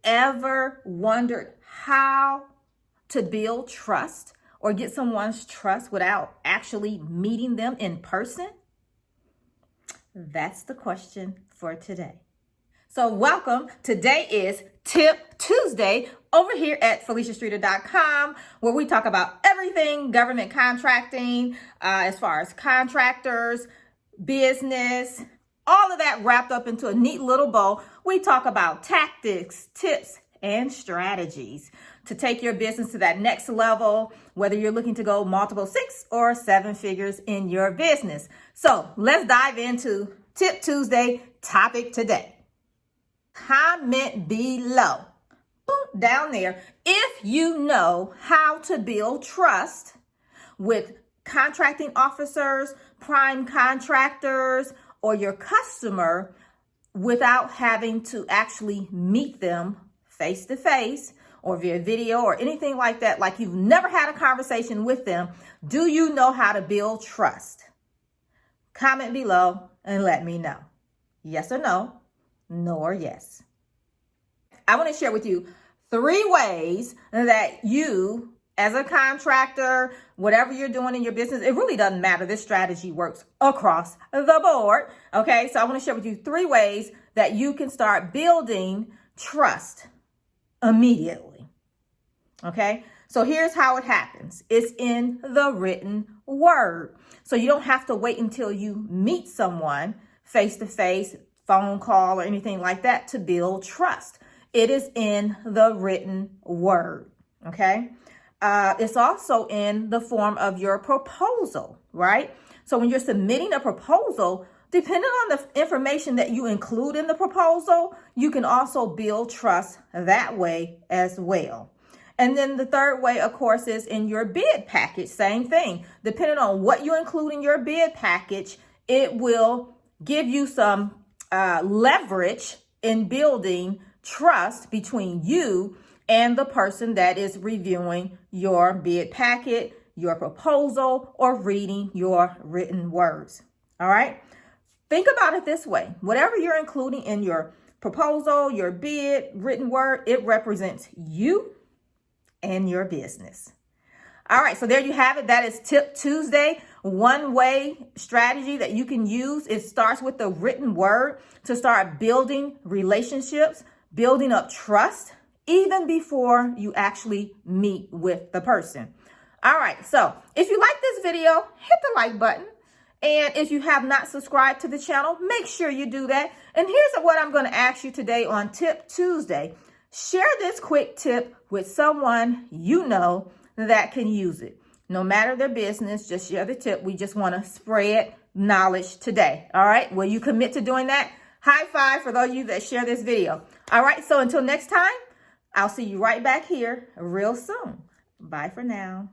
ever wondered how to build trust or get someone's trust without actually meeting them in person? That's the question for today. So welcome. Today is Tip Tuesday over here at FeliciaStreeter.com, where we talk about everything government contracting, as far as contractors, business, all of that wrapped up into a neat little bow. We talk about tactics, tips, and strategies to take your business to that next level, whether you're looking to go multiple 6 or 7 figures in your business. So let's dive into Tip Tuesday topic today. Comment below, boom, down there, if you know how to build trust with contracting officers, prime contractors, or your customer without having to actually meet them face to face or via video or anything like that, like you've never had a conversation with them. Do you know how to build trust? Comment below and let me know. Yes or no, no or yes. I want to share with you 3 ways that you, as a contractor, whatever you're doing in your business, it really doesn't matter. This strategy works across the board. Okay, so I want to share with you 3 ways that you can start building trust immediately. Okay, so here's how it happens. It's in the written word. So you don't have to wait until you meet someone face to face, phone call, or anything like that to build trust. It is in the written word. Okay. It's also in the form of your proposal, right? So when you're submitting a proposal, depending on the information that you include in the proposal, you can also build trust that way as well. And then the third way, of course, is in your bid package. Same thing. Depending on what you include in your bid package, it will give you some leverage in building trust between you and the person that is reviewing your bid packet, your proposal, or reading your written words. All right. Think about it this way. Whatever you're including in your proposal, your bid, written word, it represents you and your business. All right. So there you have it. That is Tip Tuesday. One way strategy that you can use. It starts with the written word to start building relationships, building up trust, even before you actually meet with the person. All right, so if you like this video, hit the like button. And if you have not subscribed to the channel, make sure you do that. And here's what I'm going to ask you today on Tip Tuesday. Share this quick tip with someone you know that can use it. No matter their business, just share the tip. We just want to spread knowledge today. All right, will you commit to doing that? High five for those of you that share this video. All right, so until next time, I'll see you right back here real soon. Bye for now.